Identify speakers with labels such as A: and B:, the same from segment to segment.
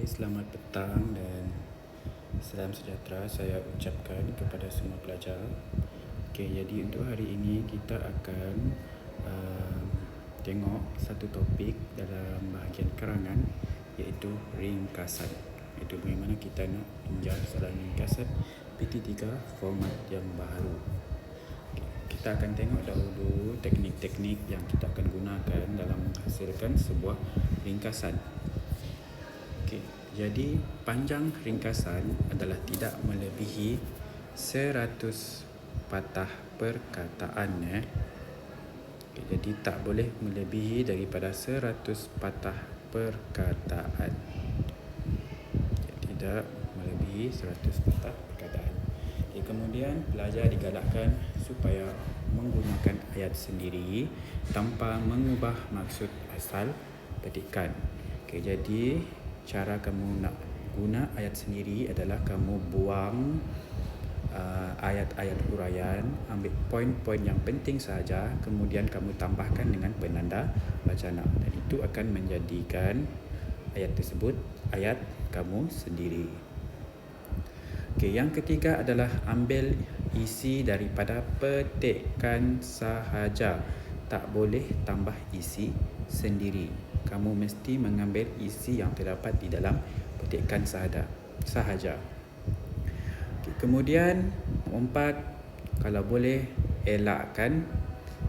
A: Selamat petang dan salam sejahtera saya ucapkan kepada semua pelajar. Jadi untuk hari ini kita akan tengok satu topik dalam bahagian karangan, iaitu ringkasan. Itu bagaimana kita nak pinjam soalan ringkasan PT3 format yang baru. Kita akan tengok dahulu teknik-teknik yang kita akan gunakan dalam menghasilkan sebuah ringkasan. Jadi panjang ringkasan adalah tidak melebihi 100 patah perkataan. Jadi tak boleh melebihi daripada 100 patah perkataan. Tidak melebihi 100 patah perkataan. Kemudian pelajar digalakkan supaya menggunakan ayat sendiri tanpa mengubah maksud asal petikan. Jadi cara kamu nak guna ayat sendiri adalah kamu buang ayat-ayat huraian, ambil poin-poin yang penting sahaja, kemudian kamu tambahkan dengan penanda wacana, dan itu akan menjadikan ayat tersebut ayat kamu sendiri. Yang ketiga adalah ambil isi daripada petikan sahaja, tak boleh tambah isi sendiri. Kamu mesti mengambil isi yang terdapat di dalam petikan sahaja. Kemudian 4, kalau boleh elakkan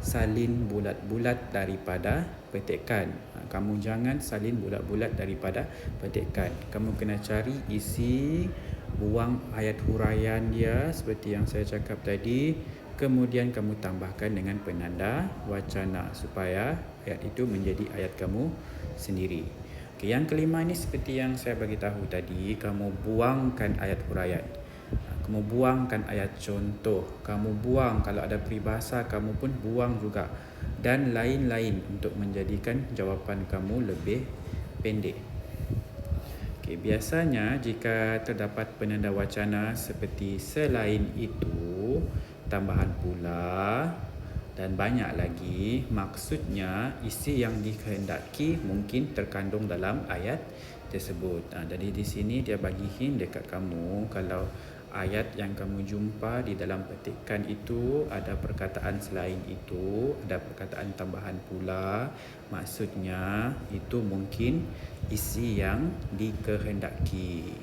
A: salin bulat-bulat daripada petikan. Kamu jangan salin bulat-bulat daripada petikan. Kamu kena cari isi, buang ayat huraian dia seperti yang saya cakap tadi, kemudian kamu tambahkan dengan penanda wacana supaya ayat itu menjadi ayat kamu sendiri. Yang kelima ini seperti yang saya bagi tahu tadi, kamu buangkan ayat huraian, kamu buangkan ayat contoh, kamu buang kalau ada peribahasa, kamu pun buang juga, dan lain-lain untuk menjadikan jawapan kamu lebih pendek. Biasanya jika terdapat penanda wacana seperti selain itu, tambahan pula, dan banyak lagi, maksudnya isi yang dikehendaki mungkin terkandung dalam ayat tersebut. Jadi di sini dia bagi hint dekat kamu, kalau ayat yang kamu jumpa di dalam petikan itu ada perkataan selain itu, ada perkataan tambahan pula, maksudnya itu mungkin isi yang dikehendaki.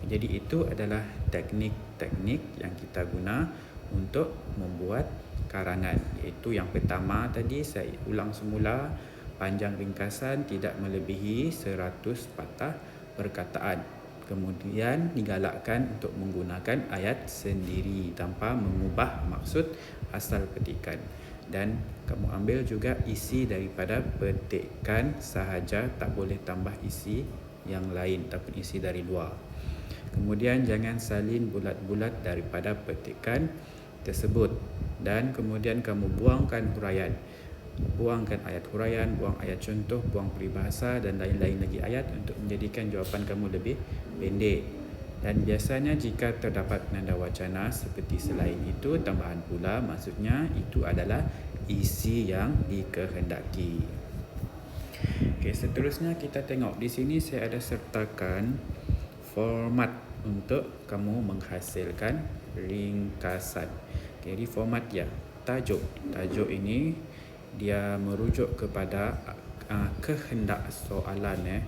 A: Jadi itu adalah teknik-teknik yang kita guna untuk membuat karangan. Iaitu yang pertama tadi saya ulang semula, panjang ringkasan tidak melebihi 100 patah perkataan. Kemudian digalakkan untuk menggunakan ayat sendiri tanpa mengubah maksud asal petikan. Dan kamu ambil juga isi daripada petikan sahaja, tak boleh tambah isi yang lain ataupun isi dari luar. Kemudian jangan salin bulat-bulat daripada petikan tersebut, dan kemudian kamu buangkan huraian. Buangkan ayat huraian, buang ayat contoh, buang peribahasa dan lain-lain lagi ayat untuk menjadikan jawapan kamu lebih pendek. Dan biasanya jika terdapat penanda wacana seperti selain itu, tambahan pula, maksudnya itu adalah isi yang dikehendaki. Seterusnya kita tengok di sini saya ada sertakan format untuk kamu menghasilkan ringkasan. Jadi format ya, tajuk ini dia merujuk kepada kehendak soalan.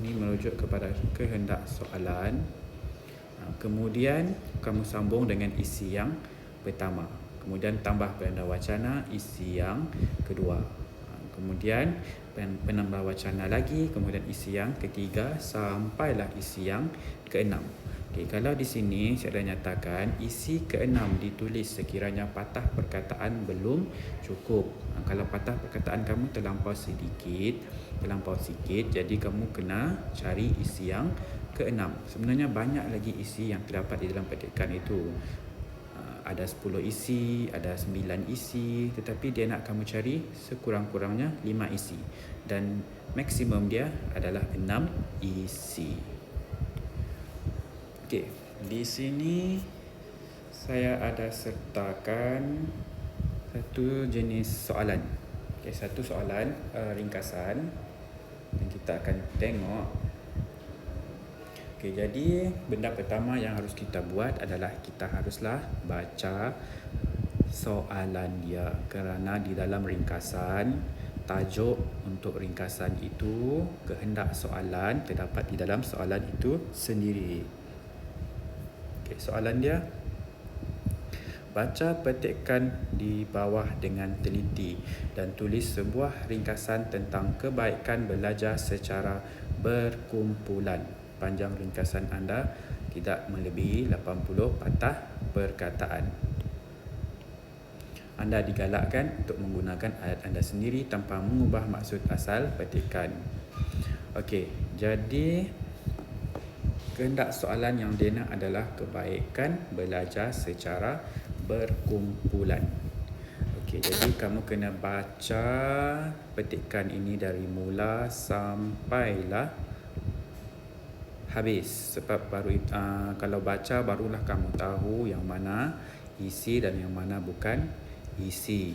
A: Ini merujuk kepada kehendak soalan. Kemudian kamu sambung dengan isi yang pertama, kemudian tambah penanda wacana isi yang kedua, kemudian penambah wacana lagi, kemudian isi yang ketiga, sampailah isi yang keenam. Kalau di sini saya dah nyatakan isi keenam ditulis sekiranya patah perkataan belum cukup. Kalau patah perkataan kamu terlampau sikit, jadi kamu kena cari isi yang keenam. Sebenarnya banyak lagi isi yang terdapat di dalam petikan itu. Ada 10 isi, ada 9 isi, tetapi dia nak kamu cari sekurang-kurangnya 5 isi, dan maksimum dia adalah 6 isi. Di sini saya ada sertakan satu jenis soalan. Satu soalan ringkasan dan kita akan tengok. Okey, jadi benda pertama yang harus kita buat adalah kita haruslah baca soalan dia, kerana di dalam ringkasan, tajuk untuk ringkasan itu, kehendak soalan terdapat di dalam soalan itu sendiri. Okey, soalan dia, baca petikan di bawah dengan teliti dan tulis sebuah ringkasan tentang kebaikan belajar secara berkumpulan. Panjang ringkasan anda tidak melebihi 80 patah perkataan. Anda digalakkan untuk menggunakan ayat anda sendiri tanpa mengubah maksud asal petikan. Okey, jadi kehendak soalan yang dia nak adalah kebaikan belajar secara berkumpulan. Okey, jadi kamu kena baca petikan ini dari mula sampailah habis. Sebab baru kalau baca barulah kamu tahu yang mana isi dan yang mana bukan isi.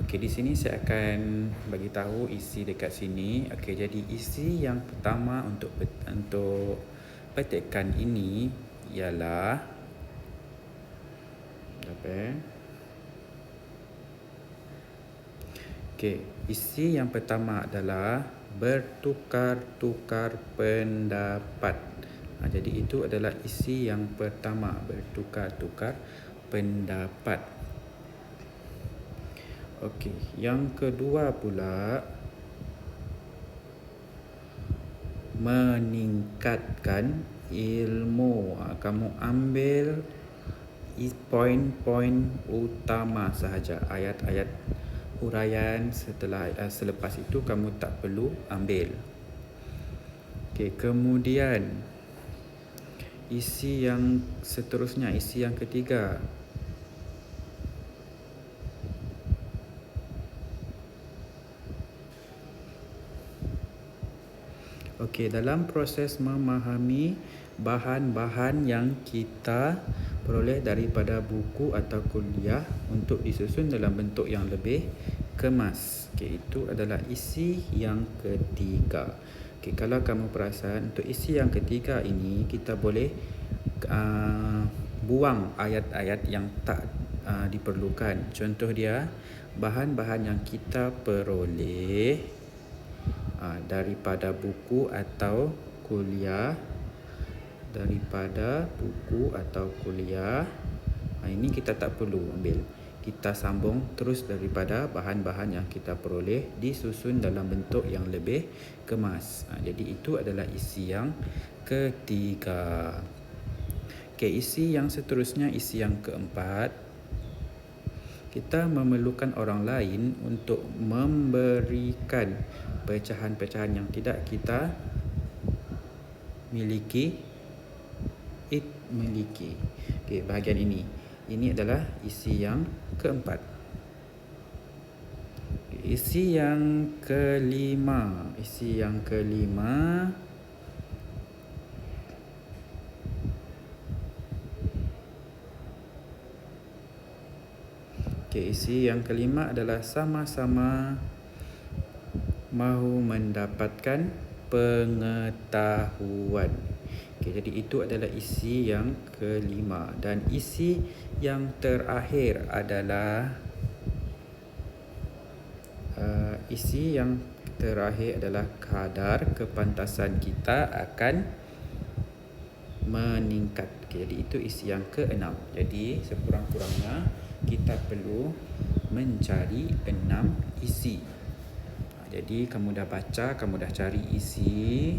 A: Okey, di sini saya akan bagi tahu isi dekat sini. Okey, jadi isi yang pertama untuk petikan ini ialah Okey, isi yang pertama adalah bertukar-tukar pendapat. Jadi itu adalah isi yang pertama, bertukar-tukar pendapat. Okey, yang kedua pula meningkatkan ilmu. Kamu ambil poin-poin utama sahaja. Ayat-ayat huraian selepas itu kamu tak perlu ambil. Okey, kemudian isi yang seterusnya, isi yang ketiga. Okey, dalam proses memahami bahan-bahan yang kita peroleh daripada buku atau kuliah untuk disusun dalam bentuk yang lebih kemas. Okey, itu adalah isi yang ketiga. Okey, kalau kamu perasan, untuk isi yang ketiga ini kita boleh buang ayat-ayat yang tak diperlukan. Contoh dia, bahan-bahan yang kita peroleh daripada buku atau kuliah, ini kita tak perlu ambil. Kita sambung terus daripada bahan-bahan yang kita peroleh, disusun dalam bentuk yang lebih kemas. Jadi itu adalah isi yang ketiga. Okey, isi yang seterusnya, isi yang keempat. Kita memerlukan orang lain untuk memberikan pecahan-pecahan yang tidak kita miliki. Okey, bahagian ini adalah isi yang keempat. Isi yang kelima. Okey, isi yang kelima adalah sama-sama mahu mendapatkan pengetahuan. Okey, jadi itu adalah isi yang kelima. Dan isi yang terakhir adalah kadar kepantasan kita akan meningkat. Okey, jadi itu isi yang keenam. Jadi sekurang-kurangnya kita perlu mencari 6 isi. Jadi kamu dah baca, kamu dah cari isi.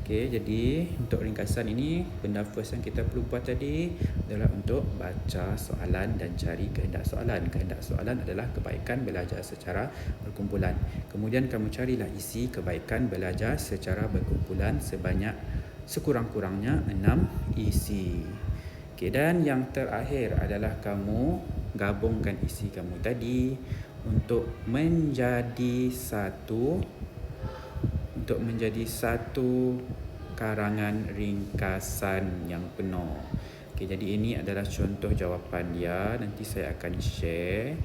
A: Okey, jadi untuk ringkasan ini, benda first yang kita perlu buat tadi adalah untuk baca soalan dan cari kehendak soalan. Kehendak soalan adalah kebaikan belajar secara berkumpulan. Kemudian kamu carilah isi kebaikan belajar secara berkumpulan sebanyak sekurang-kurangnya 6 isi. Okey, dan yang terakhir adalah kamu gabungkan isi kamu tadi untuk menjadi satu karangan ringkasan yang penuh. Okey, jadi ini adalah contoh jawapan dia. Nanti saya akan share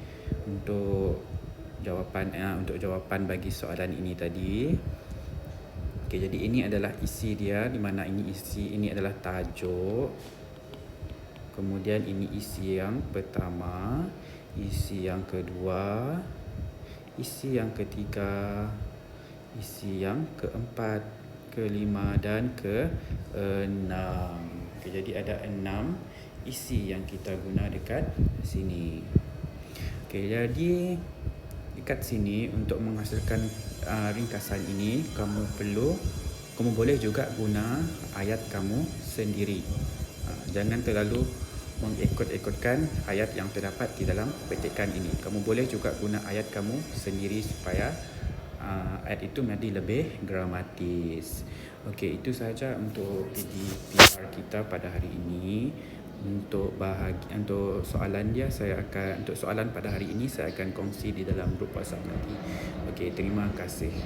A: untuk jawapan bagi soalan ini tadi. Okey, jadi ini adalah isi dia, di mana ini adalah tajuk. Kemudian ini isi yang pertama, isi yang kedua, isi yang ketiga, isi yang keempat, kelima dan keenam. Okey, jadi ada 6 isi yang kita guna dekat sini. Okey, jadi dekat sini untuk menghasilkan ringkasan ini, kamu boleh juga guna ayat kamu sendiri. Jangan terlalu mengikut-ikutkan ayat yang terdapat di dalam petikan ini. Kamu boleh juga guna ayat kamu sendiri supaya ayat itu menjadi lebih gramatis. Okey, itu sahaja untuk PDPR kita pada hari ini. Untuk soalan pada hari ini saya akan kongsi di dalam grup WhatsApp nanti. Okey, terima kasih.